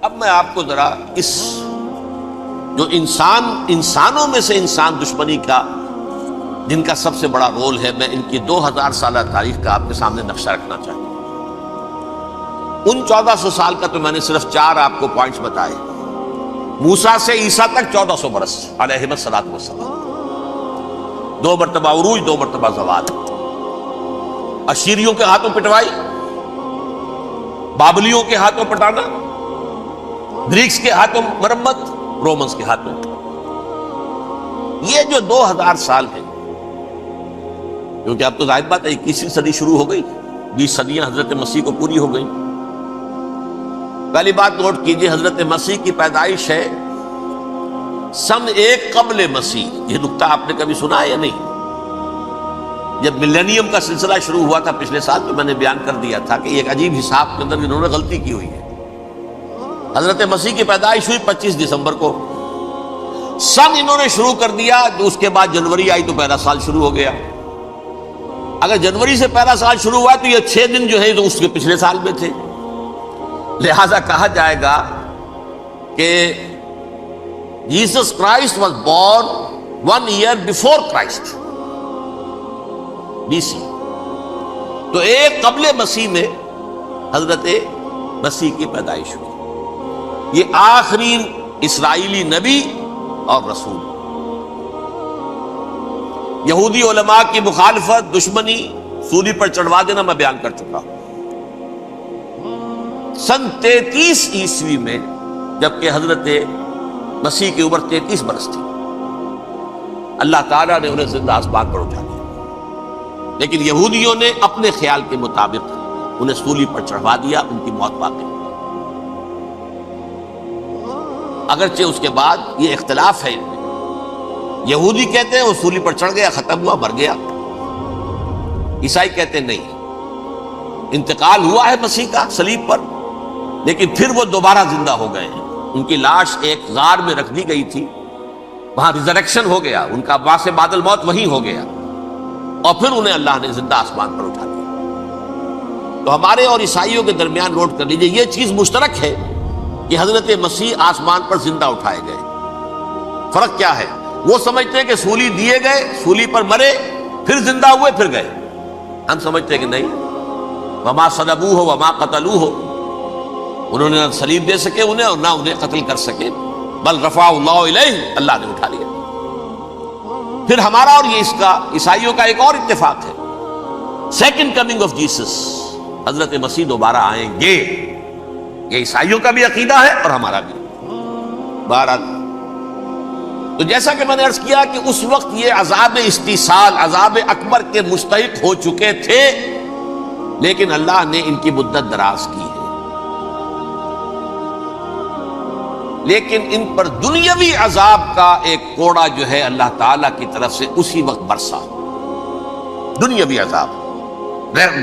اب میں آپ کو ذرا اس جو انسانوں میں سے انسان دشمنی کا جن کا سب سے بڑا رول ہے، میں ان کی 2000 سالہ تاریخ کا آپ کے سامنے نقشہ رکھنا چاہتا ہوں۔ ان 1400 سال کا تو میں نے صرف 4 آپ کو پوائنٹس بتائے۔ موسیٰ سے عیسیٰ تک 1400 برس علیہ الصلوۃ والسلام، 2 مرتبہ عروج، 2 مرتبہ زوال، اشیریوں کے ہاتھوں پٹوائی، بابلیوں کے ہاتھوں پٹانا، گریکس کے ہاتھوں مرمت، رومنس کے ہاتھوں۔ یہ جو 2000 سال ہیں، کیونکہ اب تو ظاہر بات ہے 21ویں صدی شروع ہو گئی، 20 صدیاں حضرت مسیح کو پوری ہو گئی۔ پہلی بات نوٹ کیجئے، حضرت مسیح کی پیدائش ہے سن 1 قبل مسیح۔ یہ نقطہ آپ نے کبھی سنا ہے یا نہیں؟ جب ملینیم کا سلسلہ شروع ہوا تھا پچھلے سال، تو میں نے بیان کر دیا تھا کہ ایک عجیب حساب کے اندر انہوں نے غلطی کی ہوئی ہے۔ حضرت مسیح کی پیدائش ہوئی 25 دسمبر کو، سن انہوں نے شروع کر دیا، تو اس کے بعد جنوری آئی تو پہلا سال شروع ہو گیا۔ اگر جنوری سے پہلا سال شروع ہوا تو یہ 6 دن جو ہے تو اس کے پچھلے سال میں تھے، لہذا کہا جائے گا کہ Jesus Christ was born 1 year before Christ BC۔ تو 1 قبل مسیح میں حضرت مسیح کی پیدائش ہوئی۔ یہ آخری اسرائیلی نبی اور رسول۔ یہودی علماء کی مخالفت، دشمنی، سولی پر چڑھوا دینا میں بیان کر چکا ہوں۔ سن 33 عیسوی میں، جبکہ حضرت مسیح کی عمر 33 برس تھی، اللہ تعالیٰ نے انہیں زندہ آسمان پر اٹھا دیا، لیکن یہودیوں نے اپنے خیال کے مطابق انہیں سولی پر چڑھوا دیا، ان کی موت واقع۔ اگرچہ اس کے بعد یہ اختلاف ہے، یہودی کہتے ہیں وہ سولی پر چڑھ گیا، ختم ہوا، مر گیا۔ عیسائی کہتے ہیں نہیں، انتقال ہوا ہے مسیح کا صلیب پر، لیکن پھر وہ دوبارہ زندہ ہو گئے ہیں۔ ان کی لاش ایک غار میں رکھ دی گئی تھی، وہاں ریزریکشن ہو گیا، ان کا باعث بعد الموت وہیں ہو گیا، اور پھر انہیں اللہ نے زندہ آسمان پر اٹھا دیا۔ تو ہمارے اور عیسائیوں کے درمیان نوٹ کر لیجئے، یہ چیز مشترک ہے کہ حضرت مسیح آسمان پر زندہ اٹھائے گئے۔ فرق کیا ہے؟ وہ سمجھتے ہیں کہ سولی دیے گئے، سولی پر مرے، پھر زندہ ہوئے، پھر گئے۔ ہم سمجھتے ہیں کہ نہیں، وما صلبوہ وما قتلوہ، انہوں نے نہ صلیب دے سکے انہیں اور نہ انہیں قتل کر سکے، بل رفعہ اللہ الیہ، اللہ نے اٹھا لیا۔ پھر ہمارا اور یہ اس کا عیسائیوں کا ایک اور اتفاق ہے، سیکنڈ کمنگ آف جیسس، حضرت مسیح دوبارہ آئیں گے۔ یہ عیسائیوں کا بھی عقیدہ ہے اور ہمارا بھی۔ بہرحال تو جیسا کہ میں نے عرض کیا کہ اس وقت یہ عذاب استیصال، عذاب اکبر کے مستحق ہو چکے تھے، لیکن اللہ نے ان کی مدت دراز کی ہے، لیکن ان پر دنیاوی عذاب کا ایک کوڑا جو ہے اللہ تعالیٰ کی طرف سے اسی وقت برسا۔ دنیاوی عذاب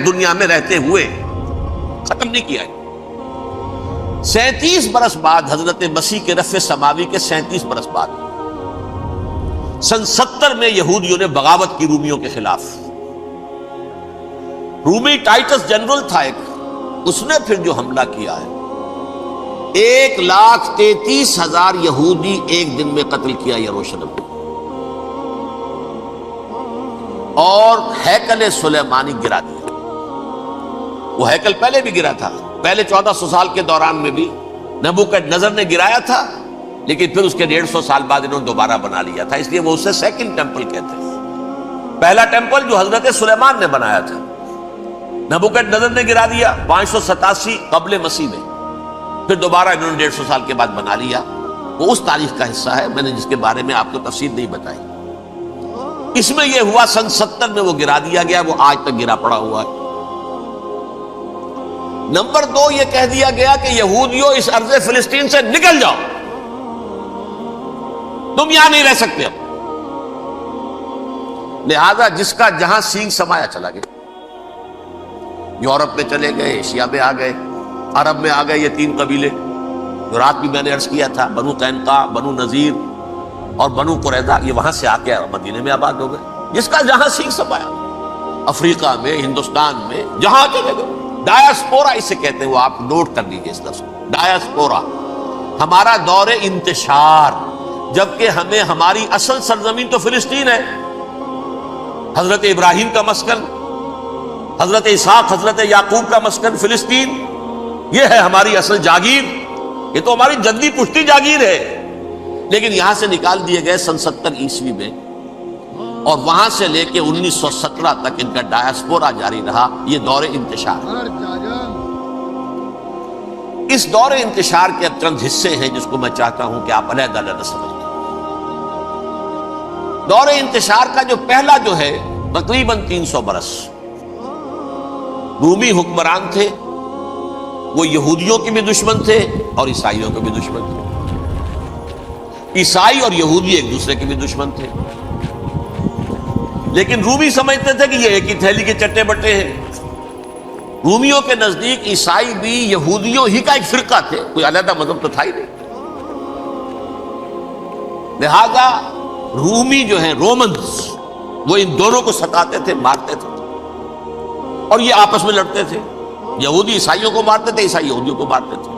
دنیا میں رہتے ہوئے ختم نہیں کیا ہے۔ 37 برس بعد، حضرت مسیح کے رفع سماوی کے 37 برس بعد، سن 70 میں یہودیوں نے بغاوت کی رومیوں کے خلاف۔ رومی ٹائٹس جنرل تھا ایک، اس نے پھر جو حملہ کیا ہے، 1,33,000 یہودی ایک دن میں قتل کیا یروشلم میں، اور ہیکل سلیمانی گرا دیا۔ وہ ہیکل پہلے بھی گرا تھا، پہلے 1400 سال کے دوران میں بھی نبوکدنضر نے گرایا تھا، لیکن پھر اس کے 150 سال بعد انہوں نے دوبارہ بنا لیا تھا، اس لیے وہ اسے سیکنڈ ٹیمپل کہتے ہیں۔ پہلا ٹیمپل جو حضرت سلیمان نے بنایا تھا، نبوکدنضر نے گرا دیا 587 قبل مسیح میں، پھر دوبارہ انہوں نے 150 سال کے بعد بنا لیا۔ وہ اس تاریخ کا حصہ ہے، میں نے جس کے بارے میں آپ کو تفصیل نہیں بتائی۔ اس میں یہ ہوا سن 70 میں وہ گرا دیا گیا، وہ آج تک گرا پڑا ہوا ہے۔ نمبر 2، یہ کہہ دیا گیا کہ یہودیوں اس ارض فلسطین سے نکل جاؤ، تم یہاں نہیں رہ سکتے اب۔ لہذا جس کا جہاں سینگ سمایا چلا گیا، یورپ میں چلے گئے، ایشیا میں آ گئے، عرب میں آ گئے یہ 3 قبیلے جو رات بھی میں نے عرض کیا تھا، بنو قینقاع، بنو نذیر اور بنو قریظہ، یہ وہاں سے آ کے مدینے میں آباد ہو گئے۔ جس کا جہاں سینگ سمایا، افریقہ میں، ہندوستان میں، جہاں چلے گئے۔ ڈایاسپورا اسے کہتے ہیں، وہ آپ نوٹ کر لیجیے اس لفظ کو، ڈایاسپورا، ہمارا دور انتشار، جبکہ ہمیں ہماری اصل سرزمین تو فلسطین ہے، حضرت ابراہیم کا مسکن، حضرت اسحاق حضرت یعقوب کا مسکن فلسطین، یہ ہے ہماری اصل جاگیر، یہ تو ہماری جدی پشتی جاگیر ہے، لیکن یہاں سے نکال دیے گئے سن 70 عیسوی میں، اور وہاں سے لے کے 1917 تک ان کا ڈایاسپورا جاری رہا۔ یہ دور انتشار، اس دور انتشار کے اب چند حصے ہیں جس کو میں چاہتا ہوں کہ آپ علیحدہ علیحدہ سمجھ لیں۔ دور انتشار کا جو پہلا جو ہے تقریباً 300 برس رومی حکمران تھے، وہ یہودیوں کے بھی دشمن تھے اور عیسائیوں کے بھی دشمن تھے، عیسائی اور یہودی ایک دوسرے کے بھی دشمن تھے، لیکن رومی سمجھتے تھے کہ یہ ایک ہی تھیلی کے چٹے بٹے ہیں۔ رومیوں کے نزدیک عیسائی بھی یہودیوں ہی کا ایک فرقہ تھے، کوئی علیحدہ مذہب تو تھا ہی نہیں، لہذا رومی جو ہیں رومنز وہ ان دونوں کو ستاتے تھے، مارتے تھے، اور یہ آپس میں لڑتے تھے، یہودی عیسائیوں کو مارتے تھے، عیسائی یہودیوں کو مارتے تھے۔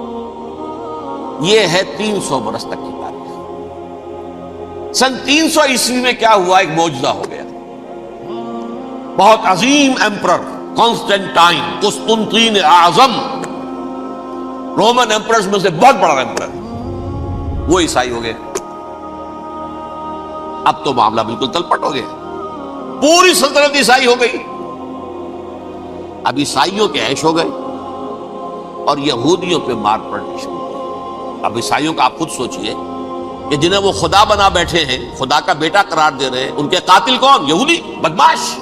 یہ ہے 300 برس تک کی تاریخ۔ سن 300 عیسوی میں کیا ہوا؟ ایک معجزہ ہو گیا۔ بہت عظیم ایمپرر کانسٹینٹائن، قسطنطین اعظم، رومن ایمپررز میں سے بہت بڑا ایمپرر، وہ عیسائی ہو گئے۔ اب تو معاملہ بالکل تلپٹ ہو گیا، پوری سلطنت عیسائی ہو گئی۔ اب عیسائیوں کے عیش ہو گئے اور یہودیوں پہ مار پڑنی شروع ہوئی۔ اب عیسائیوں کا آپ خود سوچئے کہ جنہیں وہ خدا بنا بیٹھے ہیں، خدا کا بیٹا قرار دے رہے ہیں، ان کے قاتل کون؟ یہودی بدماش۔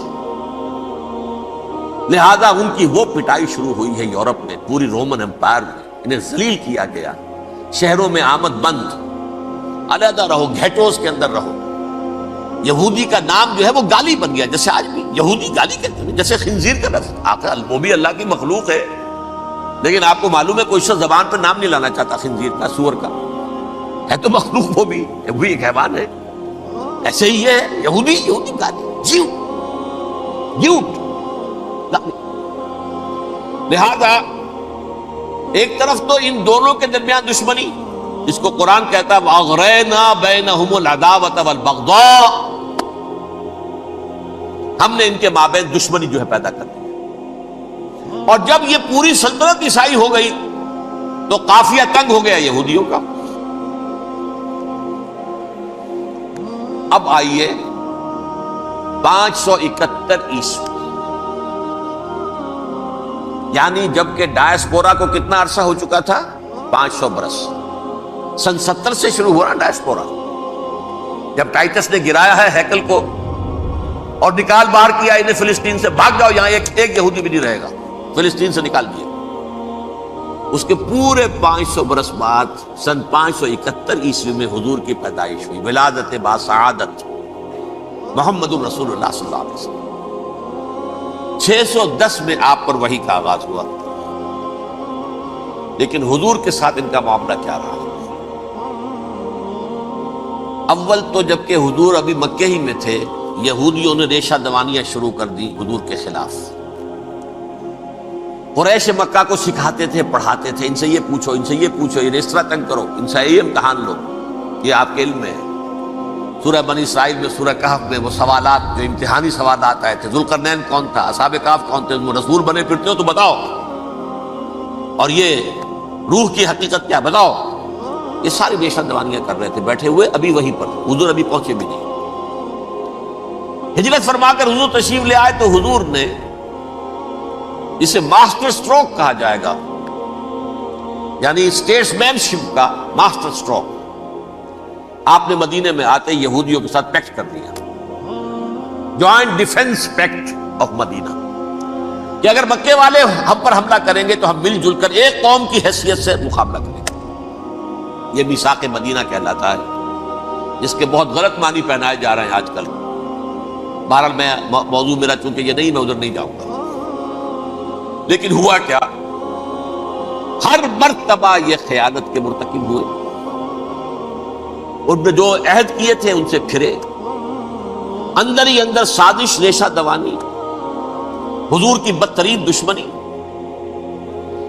لہذا ان کی وہ پٹائی شروع ہوئی ہے یورپ میں، پوری رومن امپائر میں انہیں ذلیل کیا گیا، شہروں میں آمد بند، علیحدہ رہو، گھیٹوز کے اندر رہو۔ یہودی کا نام جو ہے وہ گالی بن گیا، جیسے آج بھی یہودی گالی کہتے ہیں، جیسے خنزیر کا لفظ، آخر وہ بھی اللہ کی مخلوق ہے، لیکن آپ کو معلوم ہے کوئی شخص زبان پہ نام نہیں لانا چاہتا خنزیر کا، سور کا، ہے تو مخلوق وہ بھی ایک حیوان ہے، ایسے ہی ہے یہودی گالی، جیوٹ۔ لہذا ایک طرف تو ان دونوں کے درمیان دشمنی، جس کو قرآن کہتا ہے وَأَغْرَيْنَا بَيْنَهُمُ الْعَدَاوَةَ وَالْبَغْضَاءَ، ہم نے ان کے مابین دشمنی جو ہے پیدا کر دی۔ اور جب یہ پوری سلطنت عیسائی ہو گئی تو قافیہ تنگ ہو گیا یہودیوں کا۔ اب آئیے 571 عیسوی، یعنی جبکہ ڈایاسپورا کو کتنا عرصہ ہو چکا تھا؟ 500 برس۔ سن 70 سے شروع ہوا ڈایاسپورا، جب ٹائٹس نے گرایا ہے ہیکل کو اور نکال باہر کیا انہیں فلسطین سے، بھاگ جاؤ یہاں ایک یہودی بھی نہیں رہے گا، فلسطین سے نکال دیا۔ اس کے پورے 500 برس بعد سن 571 عیسوی میں حضور کی پیدائش ہوئی، ولادت باسعادت محمد الرسول اللہ صلی اللہ علیہ وسلم۔ 610 میں آپ پر وحی کا آغاز ہوا، لیکن حضور کے ساتھ ان کا معاملہ کیا رہا؟ اول تو جبکہ حضور ابھی مکے ہی میں تھے، یہودیوں نے ریشہ دوانیاں شروع کر دی حضور کے خلاف۔ قریش مکہ کو سکھاتے تھے، پڑھاتے تھے، ان سے یہ پوچھو، ان سے یہ پوچھو، یہ اس طرح تنگ کرو، ان سے یہ امتحان لو، یہ آپ کے علم میں ہے۔ سورہ بنی اسرائیل میں، سورہ کہف میں وہ سوالات جو امتحانی سوالات آئے تھے، ذوالقرنین کون تھا، اصحاب کہف کون تھے، تم رسول بنے پھرتے ہو تو بتاؤ، اور یہ روح کی حقیقت کیا بتاؤ، یہ ساری ریشہ دوانیاں کر رہے تھے بیٹھے ہوئے، ابھی وہیں پر حضور ابھی پہنچے بھی نہیں۔ ہجرت فرما کر حضور تشریف لے آئے تو حضور نے، جسے ماسٹر سٹروک کہا جائے گا، یعنی اسٹیٹس مین شپ کا ماسٹر سٹروک، آپ نے مدینے میں آتے یہودیوں کے ساتھ پیکٹ کر دیا، جوائنٹ ڈیفنس پیکٹ آف مدینہ، کہ اگر مکے والے ہم پر حملہ کریں گے تو ہم مل جل کر ایک قوم کی حیثیت سے مقابلہ کریں گے۔ یہ میثاق مدینہ کہلاتا ہے، جس کے بہت غلط معنی پہنائے جا رہے ہیں آج کل۔ بہرحال میں موضوع میرا چونکہ یہ نہیں، میں ادھر نہیں جاؤں گا، لیکن ہوا کیا؟ ہر مرتبہ یہ خیانت کے مرتکب ہوئے، ان نے جو عہد کیے تھے ان سے پھرے، اندر ہی اندر سازش، ریشہ دوانی، حضور کی بدترین دشمنی۔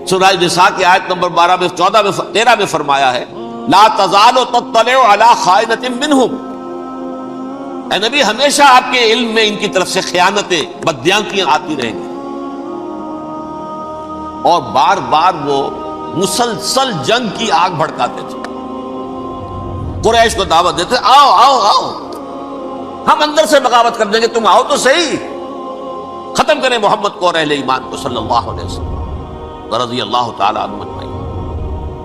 سورہ نساء کی آیت نمبر 13 میں فرمایا ہے لا تزال تطلع علی خائنۃ منہم، اے نبی ہمیشہ آپ کے علم میں ان کی طرف سے خیانتیں، بددیانتیاں آتی رہیں گی. اور بار بار وہ مسلسل جنگ کی آگ بھڑکاتے تھے. قریش کو دعوت دیتے، آؤ آؤ آؤ، ہم اندر سے بغاوت کر دیں گے، تم آؤ تو صحیح، ختم کریں محمد کو اور اہل ایمان کو صلی اللہ علیہ وسلم رضی اللہ تعالی عنہ اجمعین.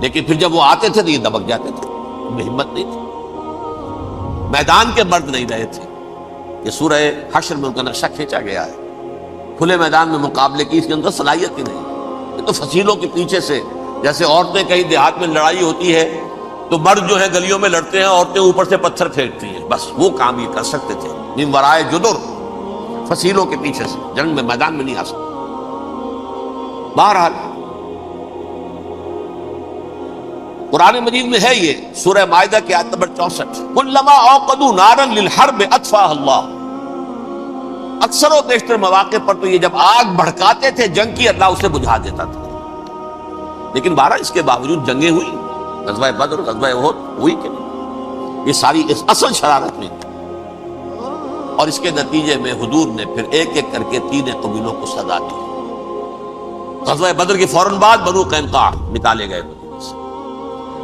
لیکن پھر جب وہ آتے تھے تو یہ دبک جاتے تھے، ان میں ہمت نہیں تھی، میدان کے مرد نہیں رہے تھے. یہ سورہ حشر میں ان کا نقشہ کھینچا گیا ہے. کھلے میدان میں مقابلے کی اس کے اندر صلاحیت ہی نہیں. یہ تو فصیلوں کے پیچھے سے، جیسے عورتیں کہیں دیہات میں لڑائی ہوتی ہے تو مرد جو ہے گلیوں میں لڑتے ہیں، عورتیں اوپر سے پتھر پھینکتی ہیں، بس وہ کام یہ کر سکتے تھے. من ورائے جدر، فصیلوں کے پیچھے سے، جنگ میں میدان میں نہیں آ سکتے. بہرحال قرآن مجید میں ہے یہ سورہ مائدہ کی آیت نمبر 64، کلما اوقدوا نارا للحرب اطفاها اللہ. اکثر و بیشتر مواقع پر تو یہ جب آگ بھڑکاتے تھے جنگ کی، اللہ اسے بجھا دیتا تھا. لیکن بہرحال اس کے باوجود جنگیں ہوئی، غزوہ بدر، غزوہ احد ہوئی کہ نہیں، یہ ساری اس اصل شرارت میں تھی. اور اس کے نتیجے میں حضور نے پھر ایک ایک کر کے 3 قبیلوں کو سزا دی. غزوہ بدر کے فوراً بعد بنو قینقاع نکالے گئے مدینے سے،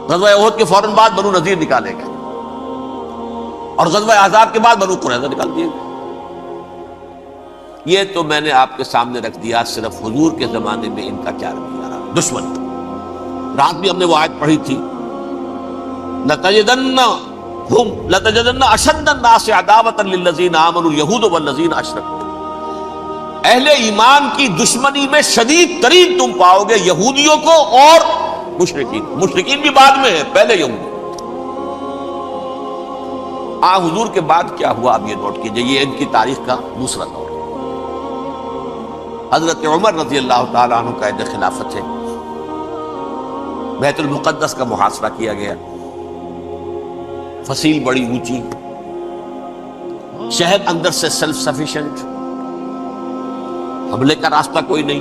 غزوہ احد کے فوراً بعد بنو نذیر نکالے گئے، اور غزوہ احزاب کے بعد بنو قریظہ نکال دیے گئے. یہ تو میں نے آپ کے سامنے رکھ دیا صرف حضور کے زمانے میں ان کا کیا رویہ رہا. دشمن، رات بھی ہم نے وہ آیت پڑھی تھی، لَتَجِدَنَّ أَشَدَّ النَّاسِ عَدَاوَةً لِلَّذِينَ آمَنُوا الْيَهُودُ وَالَّذِينَ أَشْرَكُوا. اہل ایمان کی دشمنی میں شدید ترین تم پاؤ گے یہودیوں کو اور مشرکین. مشرکین بھی بعد میں ہے، پہلے یہودی. حضور کے بعد کیا ہوا اب یہ نوٹ کیجئے، یہ ان کی تاریخ کا دوسرا دور. حضرت عمر رضی اللہ تعالیٰ عنہ قائد خلافت ہے. بیت المقدس کا محاصرہ کیا گیا، فصیل بڑی اونچی، شہر اندر سے سیلف سفیشینٹ، حملے کا راستہ کوئی نہیں.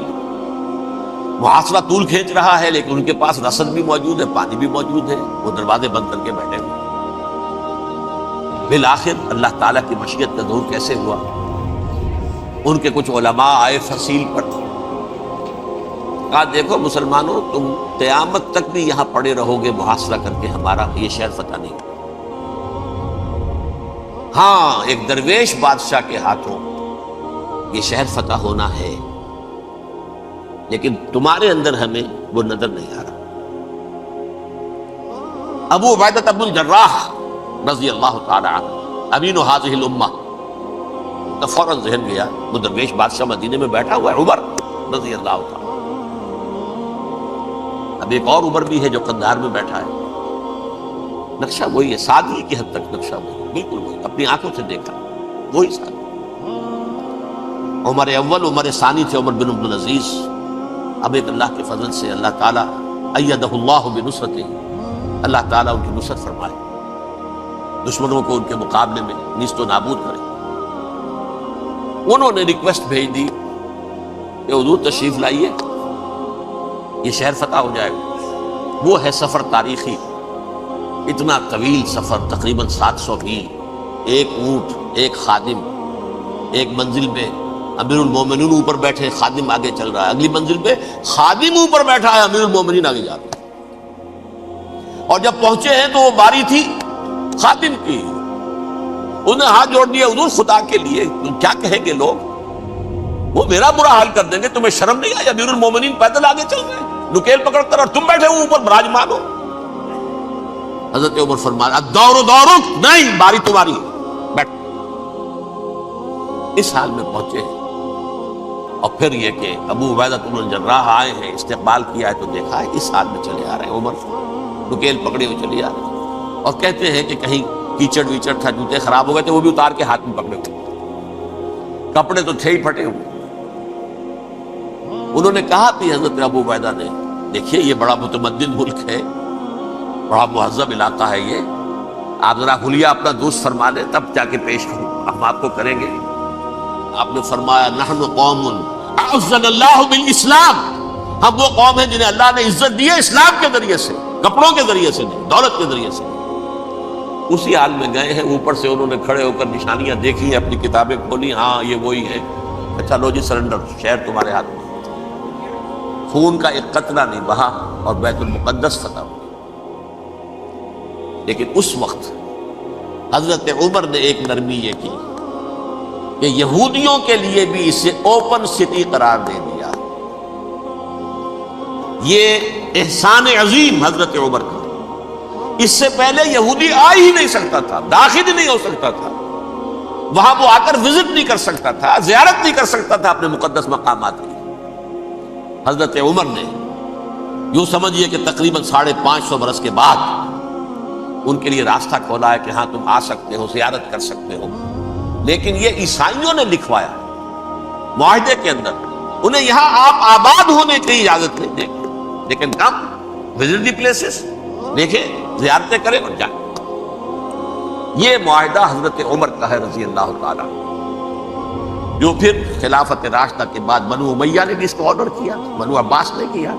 محاصرہ طول کھینچ رہا ہے لیکن ان کے پاس رسد بھی موجود ہے، پانی بھی موجود ہے، وہ دروازے بند کر کے بیٹھے ہوئے. بالآخر اللہ تعالیٰ کی مشیت کا ظہور کیسے ہوا؟ ان کے کچھ علماء آئے فصیل پر، کہا دیکھو مسلمانوں، تم قیامت تک بھی یہاں پڑے رہو گے محاصرہ کر کے، ہمارا یہ شہر فتح نہیں ہوگا. ہاں ایک درویش بادشاہ کے ہاتھوں یہ شہر فتح ہونا ہے، لیکن تمہارے اندر ہمیں وہ نظر نہیں آ رہا. ابو عبیدہ بن الجراح رضی اللہ تعالی عنہ، امین هذه الامہ، تو فوراً ذہن گیا وہ درویش بادشاہ مدینے میں بیٹھا ہوا ہے، عمر رضی اللہ تعالی. اب ایک اور عمر بھی ہے جو قندھار میں بیٹھا ہے. نقشہ وہی ہے، سادگی کی حد تک نقشہ وہی، بالکل وہی، اپنی آنکھوں سے دیکھا وہی سادگی. عمر اول، عمر ثانی تھے عمر بن عبد العزیز. اب ایک اللہ کے فضل سے اللہ تعالیٰ ایدہ اللہ بنصرتہ، اللہ تعالیٰ ان کی نصرت فرمائے، دشمنوں کو ان کے مقابلے میں نیست و نابود کرے. انہوں نے ریکویسٹ بھیج دی کہ حضور تشریف لائیے، یہ شہر فتح ہو جائے گا. وہ ہے سفر تاریخی، اتنا طویل سفر، تقریباً 700 میل، ایک اونٹ، ایک خادم، ایک منزل پہ امیر المومنین اوپر بیٹھے، خادم آگے چل رہا ہے، اگلی منزل پہ خادم اوپر بیٹھا ہے، امیر المومنین آگے جا رہے ہیں. اور جب پہنچے ہیں تو وہ باری تھی خادم کی. انہوں نے ہاتھ جوڑ دیا، حضور خدا کے لیے کیا کہیں گے لوگ، وہ میرا برا حال کر دیں گے، تمہیں شرم نہیں آئی؟ امیر المومنین پیدل آگے چل رہے ہیں نکیل پکڑ کر، اور تم بیٹھے ہو اوپر براجمان ہو. حضرت عمر فرمایا الدور دورک، نہیں باری تمہاری، بیٹھ. اس حال میں پہنچے. اور پھر یہ کہ ابو عبیدہ بن الجراح آئے ہیں، استقبال کیا ہے تو دیکھا ہے اس حال میں چلے آ رہے ہیں. عمر نکیل پکڑے ہوئے چلے آ رہے ہیں، اور کہتے ہیں کہ کہیں کیچڑ ویچڑ تھا، جوتے خراب ہو گئے تھے، وہ بھی اتار کے ہاتھ میں پکڑے ہوئے، کپڑے تو تھے ہی پھٹے ہوئے. انہوں نے کہا کہ حضرت ابو عبیدہ نے، دیکھیے یہ بڑا متمدن ملک ہے، بڑا مہذب علاقہ ہے یہ، آپ ذرا حلیہ اپنا دوست فرما لیں تب جا کے پیش ہم آپ کو کریں گے. آپ نے فرمایا نحن قوم اعزنا اللہ بالاسلام، ہم وہ قوم ہیں جنہیں اللہ نے عزت دی ہے اسلام کے ذریعے سے. کپڑوں کے ذریعے سے نہیں، دولت کے ذریعے سے نہیں۔ اسی حال میں گئے ہیں، اوپر سے انہوں نے کھڑے ہو کر نشانیاں دیکھی ہیں، اپنی کتابیں کھولی، ہاں یہ وہی ہے، اچھا لو جی سرنڈر، شہر تمہارے ہاتھ میں۔ خون کا ایک قطرہ نہیں بہا اور بیت المقدس فتح ہو۔ لیکن اس وقت حضرت عمر نے ایک نرمی یہ کی کہ یہودیوں کے لیے بھی اسے اوپن سٹی قرار دے دیا۔ یہ احسان عظیم حضرت عمر کا، اس سے پہلے یہودی آ ہی نہیں سکتا تھا، داخل ہی نہیں ہو سکتا تھا، وہاں وہ آ کر وزٹ نہیں کر سکتا تھا، زیارت نہیں کر سکتا تھا اپنے مقدس مقامات کی۔ حضرت عمر نے یوں سمجھیے کہ تقریباً 550 برس کے بعد ان کے لیے راستہ کھولا ہے کہ ہاں تم آ سکتے ہو، زیارت کر سکتے ہو۔ لیکن یہ عیسائیوں نے لکھوایا معاہدے کے اندر، انہیں یہاں آپ آباد ہونے کی اجازت نہیں دیں، لیکن کم وزٹ دی پلیسز، دیکھیں زیارتیں کریں اور جائیں۔ یہ معاہدہ حضرت عمر کا ہے رضی اللہ تعالیٰ، جو پھر خلافت راشدہ کے بعد بنو امیہ نے بھی اس کو آرڈر کیا، بنو عباس نے کیا۔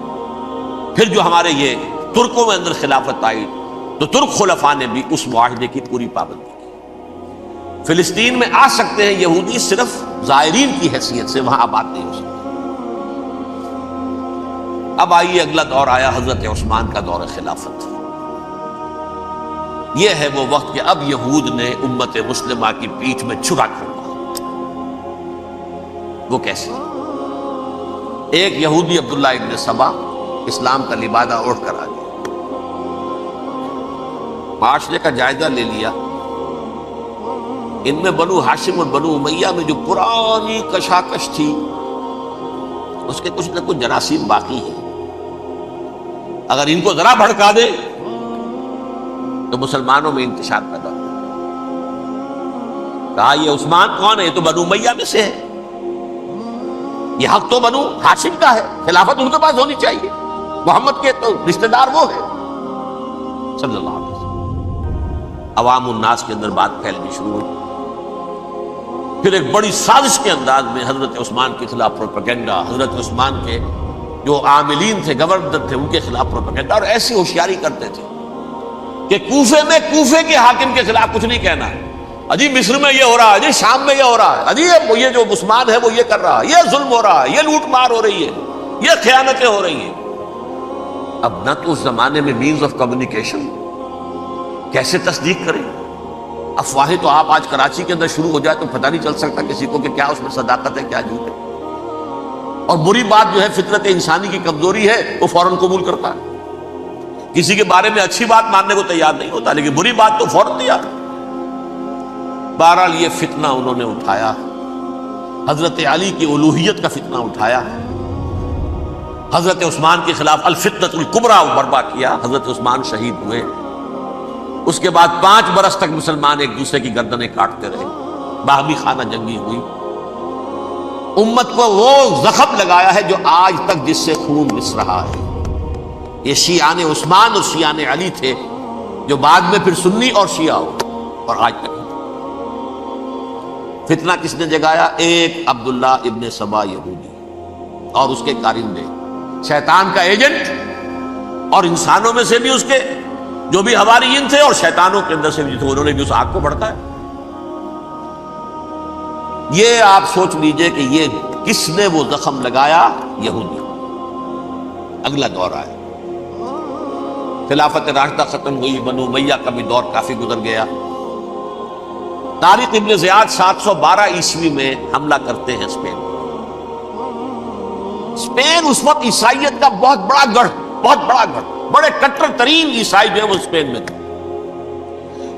پھر جو ہمارے یہ ترکوں میں اندر خلافت آئی تو ترک خلفاء نے بھی اس معاہدے کی پوری پابندی کی۔ فلسطین میں آ سکتے ہیں یہودی، صرف زائرین کی حیثیت سے، وہاں آباد نہیں ہو سکتے۔ اب آئیے اگلا دور آیا حضرت عثمان کا دور خلافت۔ یہ ہے وہ وقت کہ اب یہود نے امت مسلمہ کی پیٹھ میں چھرا کھولا۔ وہ کیسے؟ ایک یہودی عبداللہ ابن سبا اسلام کا لبادہ اوڑھ کر آ گیا، معاشرے کا جائزہ لے لیا، ان میں بنو ہاشم اور بنو امیہ میں جو پرانی کشاکش تھی اس کے کچھ نہ کچھ جراثیم باقی ہیں، اگر ان کو ذرا بھڑکا دے تو مسلمانوں میں انتشار پیدا ہو۔ کہا یہ عثمان کون ہے؟ یہ تو بنو امیہ میں سے ہے، یہ حق تو بنو ہاشم کا ہے، خلافت ان کے پاس ہونی چاہیے، محمد کے تو رشتہ دار وہ ہے صلی اللہ علیہ وسلم۔ عوام الناس کے اندر بات پھیلنی شروع ہوئی۔ پھر ایک بڑی سازش کے انداز میں حضرت عثمان کے خلاف پروپیگنڈا، حضرت عثمان کے جو عاملین تھے، گورنر تھے، ان کے خلاف پروپیگنڈا، اور ایسی ہوشیاری کرتے تھے کہ کوفے میں کوفے کے حاکم کے خلاف کچھ نہیں کہنا ہے، اجی مصر میں یہ ہو رہا ہے، اجی شام میں یہ ہو رہا ہے، اجی یہ جو عثمان ہے وہ یہ کر رہا ہے، یہ ظلم ہو رہا ہے، یہ لوٹ مار ہو رہی ہے، یہ خیانتیں ہو رہی ہیں۔ اب نہ تو اس زمانے میں مینز آف کمیونیکیشن، کیسے تصدیق کریں؟ افواہیں تو آپ آج کراچی کے اندر شروع ہو جائے تو پتہ نہیں چل سکتا کسی کو کہ کیا اس میں صداقت ہے کیا جھوٹ ہے، اور بری بات جو ہے فطرت انسانی کی کمزوری ہے وہ فوراً قبول کرتا ہے، کسی کے بارے میں اچھی بات ماننے کو تیار نہیں ہوتا، لیکن بری بات تو فوراً تیار۔ بہرحال یہ فتنہ انہوں نے اٹھایا، حضرت علی کی الوہیت کا فتنہ اٹھایا، حضرت عثمان کے خلاف الفتنۃ الکبریٰ برپا کیا، حضرت عثمان شہید ہوئے۔ اس کے بعد 5 برس تک مسلمان ایک دوسرے کی گردنیں کاٹتے رہے، باہمی خانہ جنگی ہوئی، امت کو وہ زخم لگایا ہے جو آج تک جس سے خون رس رہا ہے۔ یہ شیعان عثمان اور شیعان علی تھے جو بعد میں پھر سنی اور شیعہ ہو، اور آج تک فتنہ کس نے جگایا؟ ایک عبداللہ ابن سبا یہودی اور اس کے کارندے، شیطان کا ایجنٹ، اور انسانوں میں سے بھی اس کے جو بھی حواریین تھے اور شیطانوں کے اندر سے بھی تھے، انہوں نے بھی اس آگ کو بھڑکایا۔ یہ آپ سوچ لیجئے کہ یہ کس نے وہ زخم لگایا؟ یہودی۔ اگلا دور آیا، خلافت راشدہ ختم ہوئی، بنو امیہ کا بھی دور کافی گزر گیا۔ طارق ابن زیاد 712 عیسوی میں حملہ کرتے ہیں اسپین۔ اسپین اس وقت عیسائیت کا بہت بڑا گڑھ، بڑے کٹر ترین عیسائی جو ہے وہ اسپین میں تھے،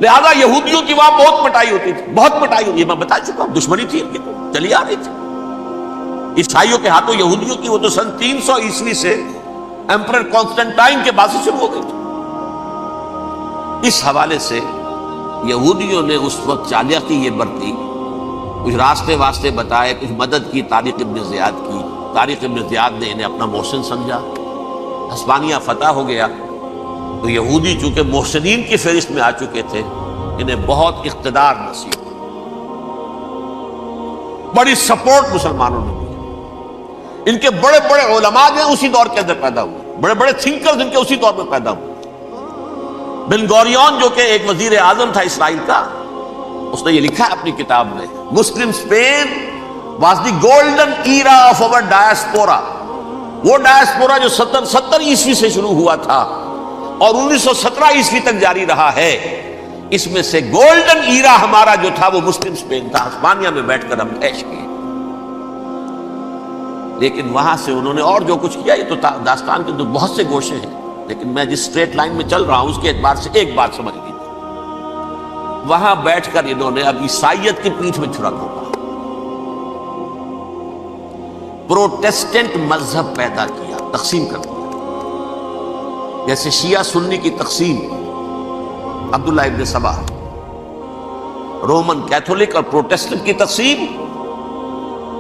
لہذا یہودیوں کی وہاں بہت پٹائی ہوتی تھی، یہ میں بتا چکا ہوں، دشمنی تھی ان کی تو چلی آ رہی تھی عیسائیوں کے ہاتھوں یہودیوں کی، وہ تو سن 300 عیسوی سے ایمپرر کانسٹنٹائن کے بعد سے شروع ہو گئی تھی۔ اس حوالے سے یہودیوں نے اس وقت چالاکی یہ برتی، کچھ راستے واسطے بتائے، کچھ مدد کی طارق ابن زیاد کی۔ طارق ابن زیاد نے انہیں اپنا محسن سمجھا، ہسپانیہ فتح ہو گیا تو یہودی چونکہ محسنین کی فہرست میں آ چکے تھے، انہیں بہت اقتدار نصیب، بڑی سپورٹ مسلمانوں نے دی۔ ان کے بڑے بڑے علماء جو ہیں اسی دور کے اندر پیدا ہوئے، بڑے بڑے تھنکرز ان کے اسی دور میں پیدا ہوئے۔ بن گوریون جو کہ ایک وزیر اعظم تھا اسرائیل کا، اس نے یہ لکھا ہے اپنی کتاب میں، Muslim Spain was the golden era of our diaspora. وہ ڈائسپورا جو 70 عیسوی سے شروع ہوا تھا اور 1917 عیسوی تک جاری رہا ہے، اس میں سے گولڈن ایرا ہمارا جو تھا وہ مسلم اسپین تھا. ہسپانیہ میں بیٹھ کر ہم عیش کیے. لیکن وہاں سے انہوں نے اور جو کچھ کیا، یہ تو داستان کے تو بہت سے گوشے ہیں، لیکن میں جس اسٹریٹ لائن میں چل رہا ہوں اس کے اعتبار سے ایک بات سمجھ لیجیے. وہاں بیٹھ کر انہوں نے اب عیسائیت کی پیٹھ میں چھرا گھونپا، پروٹیسٹنٹ مذہب پیدا کیا، تقسیم کر دیا. جیسے شیعہ سنی کی تقسیم، عبداللہ ابن سبا، رومن کیتھولک اور پروٹیسٹنٹ کی تقسیم،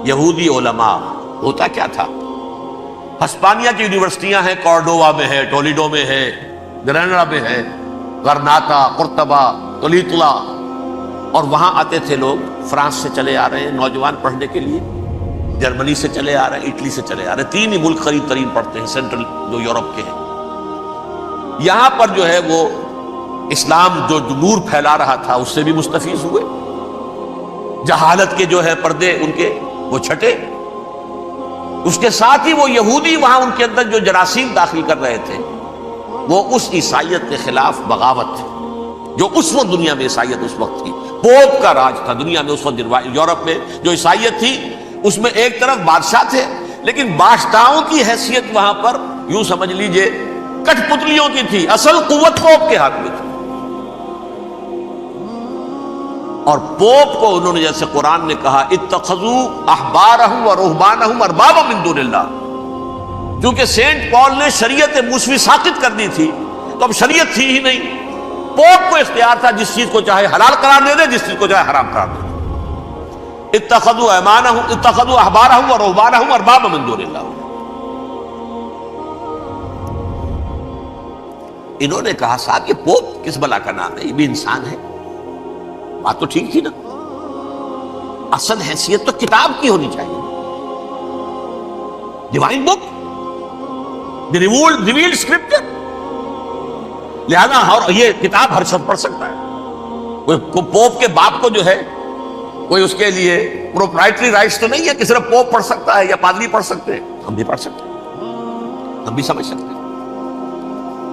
یہودی علماء. ہوتا کیا تھا؟ ہسپانیہ کی یونیورسٹیاں ہیں، کارڈووا میں ہے، ٹولیڈو میں ہے، گریناڈا میں ہے، غرناطہ، قرطبہ، تولیتلا، اور وہاں آتے تھے لوگ. فرانس سے چلے آ رہے ہیں نوجوان پڑھنے کے لیے، جرمنی سے چلے آ رہے ہیں، اٹلی سے چلے آ رہے ہیں. 3 ہی ملک قریب ترین پڑھتے ہیں سینٹرل جو یورپ کے ہیں. یہاں پر جو ہے وہ اسلام جو نور پھیلا رہا تھا اس سے بھی مستفیض ہوئے. جہالت کے جو ہے پردے ان کے وہ چھٹے. اس کے ساتھ ہی وہ یہودی وہاں ان کے اندر جو جراثیم داخل کر رہے تھے وہ اس عیسائیت کے خلاف بغاوت تھی جو اس وقت دنیا میں عیسائیت اس وقت تھی. پوپ کا راج تھا دنیا میں اس وقت. یورپ میں جو عیسائیت تھی اس میں ایک طرف بادشاہ تھے، لیکن بادشاہوں کی حیثیت وہاں پر یوں سمجھ لیجئے کٹ پتلیوں کی تھی. اصل قوت پوپ کے ہاتھ میں تھی. اور پوپ کو انہوں نے جیسے قرآن نے کہا اتخذوا احبارهم ورهبانهم اربابا من دون اللہ، کیونکہ سینٹ پال نے شریعت موسوی ساقط کر دی تھی تو اب شریعت تھی ہی نہیں. پوپ کو اختیار تھا جس چیز کو چاہے حلال قرار دے دے، جس چیز کو چاہے حرام قرار دے دے. اتخذوا احبارهم ورهبانهم اربابا من دون اللہ. انہوں نے کہا صاحب یہ پوپ کس بلا کا نام ہے، یہ بھی انسان ہے. بات تو ٹھیک تھی نا. اصل حیثیت تو کتاب کی ہونی چاہیے، ڈیوائن بک، ریویلڈ اسکرپچر. لہذا یہ کتاب ہر شخص پڑھ سکتا ہے. کوئی پوپ کے باپ کو جو ہے کوئی اس کے لیے پروپرائٹری رائٹس تو نہیں ہے کہ صرف پوپ پڑھ سکتا ہے یا پادری پڑھ سکتے ہیں. ہم بھی پڑھ سکتے ہیں، ہم بھی سمجھ سکتے ہیں.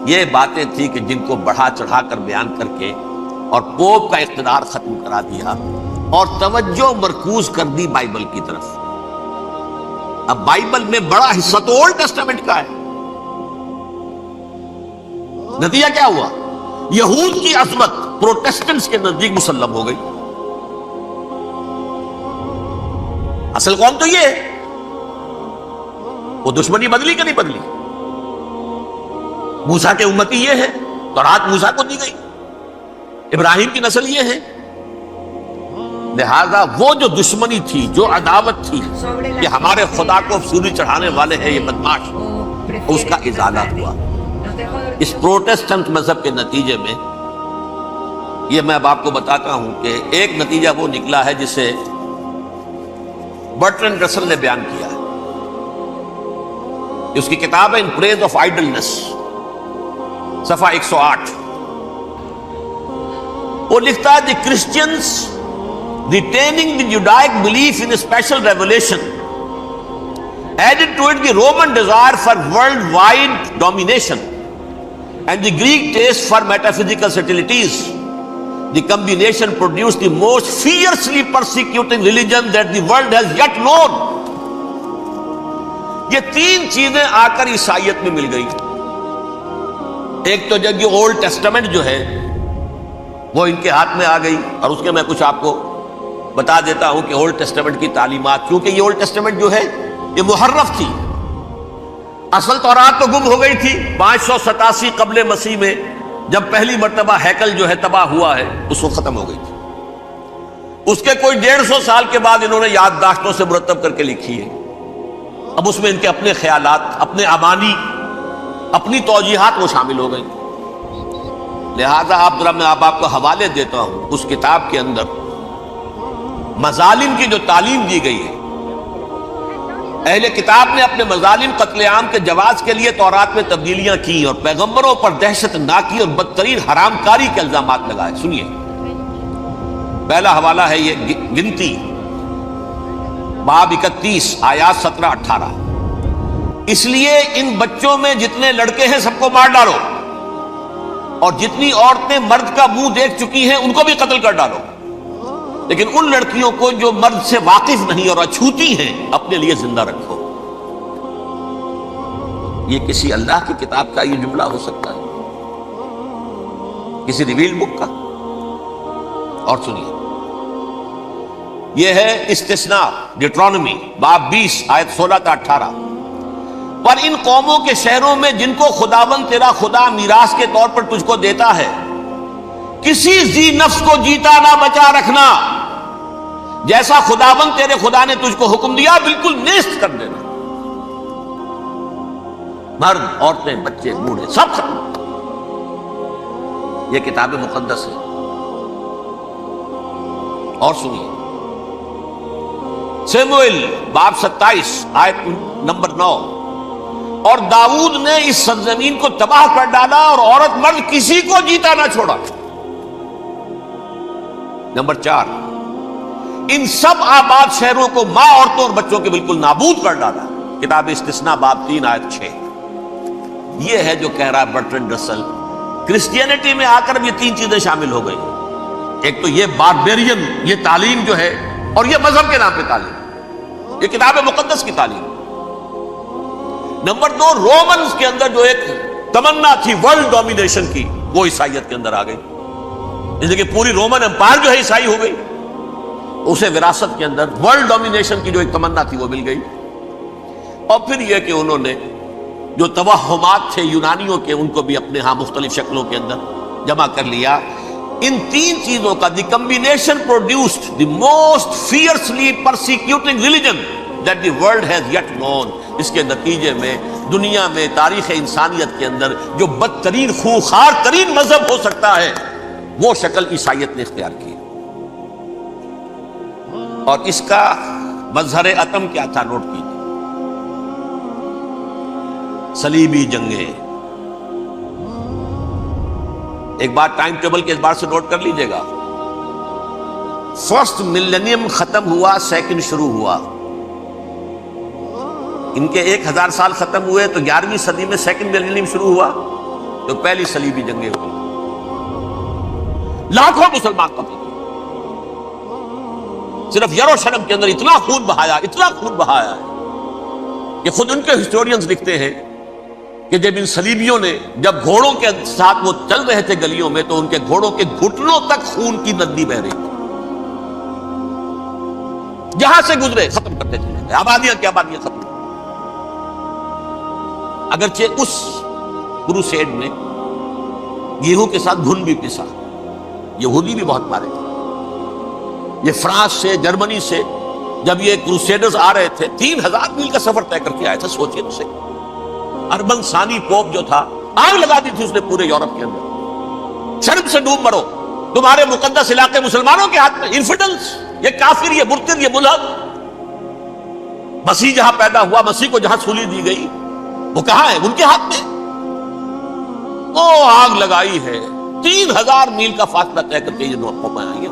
یہ باتیں تھی کہ جن کو بڑھا چڑھا کر بیان کر کے اور پوپ کا اقتدار ختم کرا دیا اور توجہ مرکوز کر دی بائبل کی طرف. اب بائبل میں بڑا حصہ تو اولڈ ٹیسٹامنٹ کا ہے. نتیجہ کیا ہوا؟ یہود کی عظمت پروٹیسٹنٹس کے نزدیک مسلم ہو گئی. اصل قوم تو یہ ہے، وہ دشمنی بدلی کہ نہیں بدلی. موسیٰ کے امتی یہ ہے، تورات موسیٰ کو دی گئی، ابراہیم کی نسل یہ ہے. لہذا وہ جو دشمنی تھی، جو عداوت تھی کہ ہمارے خدا کو سوری چڑھانے والے ہیں یہ بدماش، اس کا ازالہ ہوا. اس پروٹیسٹنٹ مذہب کے نتیجے میں یہ میں اب آپ کو بتاتا ہوں کہ ایک نتیجہ وہ نکلا ہے جسے برٹرنڈ رسل نے بیان کیا ہے. اس کی کتاب ہے ان پریز آف آئیڈلنس، صفحہ 108. وہ لکھتا ہے دی Christians retaining the Judaic belief in a special revelation added to it the Roman desire for worldwide domination and the Greek taste for metaphysical subtleties. The combination produced the most fiercely persecuting religion that the world has yet known. یہ 3 چیزیں آ کر عیسائیت میں مل گئی. ایک تو جب یہ اولڈ ٹیسٹامنٹ جو ہے وہ ان کے ہاتھ میں آ گئی، اور اس کے میں کچھ آپ کو بتا دیتا ہوں کہ اولڈ ٹیسٹامنٹ کی تعلیمات، کیونکہ یہ اولڈ ٹیسٹامنٹ جو ہے یہ محرف تھی. اصل تورات تو گم ہو گئی تھی 587 قبل مسیح میں، جب پہلی مرتبہ ہیکل جو ہے تباہ ہوا ہے اس وقت ختم ہو گئی تھی. اس کے کوئی 150 سال کے بعد انہوں نے یادداشتوں سے مرتب کر کے لکھی ہے. اب اس میں ان کے اپنے خیالات، اپنے امانی، اپنی توجیحات وہ شامل ہو گئی. لہذا میں آپ کو حوالے دیتا ہوں اس کتاب کے اندر مظالم کی جو تعلیم دی گئی ہے اہل کتاب نے اپنے مظالم قتل عام کے جواز کے لیے تورات میں تبدیلیاں کی اور پیغمبروں پر دہشت ناکی اور بدترین حرام کاری کے الزامات لگائے. سنیے، پہلا حوالہ ہے یہ گنتی باب 31 آیات 17-18. اس لیے ان بچوں میں جتنے لڑکے ہیں سب کو مار ڈالو، اور جتنی عورتیں مرد کا منہ دیکھ چکی ہیں ان کو بھی قتل کر ڈالو، لیکن ان لڑکیوں کو جو مرد سے واقف نہیں اور اچھوتی ہیں اپنے لیے زندہ رکھو. یہ کسی اللہ کی کتاب کا یہ جملہ ہو سکتا ہے؟ کسی ریویل بک کا؟ اور سنیے، یہ ہے استثناء ڈیٹرانومی باب 20 آیت 16-18. پر ان قوموں کے شہروں میں جن کو خداوند تیرا خدا میراث کے طور پر تجھ کو دیتا ہے، کسی ذی نفس کو جیتا نہ بچا رکھنا، جیسا خداوند تیرے خدا نے تجھ کو حکم دیا بالکل نیست کر دینا. مرد، عورتیں، بچے، بوڑھے سب ختم. یہ کتاب مقدس ہے. اور سنیے، سموئیل باب 27 آیت نمبر 9. اور داؤد نے اس سرزمین کو تباہ کر ڈالا اور عورت مرد کسی کو جیتا نہ چھوڑا. نمبر 4، ان سب آباد شہروں کو ماں، عورتوں اور بچوں کے بالکل نابود کر ڈالا. کتاب استثناء باب 3 آیت 6. یہ ہے جو کہہ رہا ہے برٹرنڈ رسل، کرسچینٹی میں آ کر اب یہ تین چیزیں شامل ہو گئی. ایک تو یہ باربیرین یہ تعلیم جو ہے، اور یہ مذہب کے نام پہ تعلیم، یہ کتاب مقدس کی تعلیم. نمبر 2، رومنز کے اندر جو ایک تمنا تھی ورلڈ ڈومینیشن کی، وہ عیسائیت کے اندر آ گئی. اس لیے کہ پوری رومن امپائر جو ہے عیسائی ہو گئی. اسے وراثت کے اندر ورلڈ ڈومینیشن کی جو ایک تمنا تھی وہ مل گئی. اور پھر یہ کہ انہوں نے جو توہمات تھے یونانیوں کے، ان کو بھی اپنے ہاں مختلف شکلوں کے اندر جمع کر لیا. ان تین چیزوں کا the combination produced the most fiercely persecuting religion that the world has yet known. اس کے نتیجے میں دنیا میں تاریخ انسانیت کے اندر جو بدترین خوخار ترین مذہب ہو سکتا ہے وہ شکل عیسائیت نے اختیار کی. اور اس کا مظہر عتم کیا تھا؟ نوٹ کیجیے، صلیبی جنگیں. ایک بات ٹائم ٹیبل کے اعتبار سے نوٹ کر لیجئے گا. فرسٹ ملینیم ختم ہوا، سیکنڈ شروع ہوا. ان کے 1000 سال ختم ہوئے تو 11ویں صدی میں سیکنڈ ملینیم شروع ہوا تو پہلی صلیبی جنگیں ہوئی. لاکھوں مسلمان قتل ہوئے. صرف یروشلم کے اندر اتنا خون بہایا ہے کہ خود ان کے ہسٹورینز لکھتے ہیں کہ جب ان صلیبیوں نے جب گھوڑوں کے ساتھ وہ چل رہے تھے گلیوں میں تو ان کے گھوڑوں کے گھٹنوں تک خون کی ندی بہ رہی تھی. جہاں سے گزرے ختم کرتے چلے گئے، آبادیاں کی آبادیاں ختم. اگرچہ اس کروسیڈ میں گیہوں کے ساتھ گھن بھی پسا، یہودی بھی بہت مارے تھے. یہ فرانس سے، جرمنی سے جب یہ کروسیڈرز آ رہے تھے 3000 میل کا سفر طے کر کے آئے تھے. سوچئے اسے. اربن ثانی پوپ جو تھا آگ لگا دی تھی اس نے پورے یورپ کے اندر. شرم سے ڈوب مرو، تمہارے مقدس علاقے مسلمانوں کے ہاتھ میں. انفیڈلز، یہ کافر، یہ مرتد، یہ ملحد. مسیح جہاں پیدا ہوا، مسیح کو جہاں سولی دی گئی، وہ کہاں ہے؟ ان کے ہاتھ میں. وہ آگ لگائی ہے. 3000 میل کا فاصلہ طے کر کے یہ قوم آئی ہے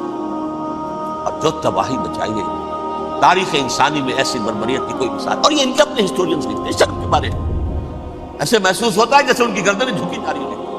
اور جو تباہی مچائی ہے. تاریخ انسانی میں ایسی بربریت کی کوئی مثال. اور یہ ان کے اپنے ہسٹورینز لکھتے ہیں. شرم کے بارے ایسے محسوس ہوتا ہے جیسے ان کی گردنیں جھکی جا رہی ہیں.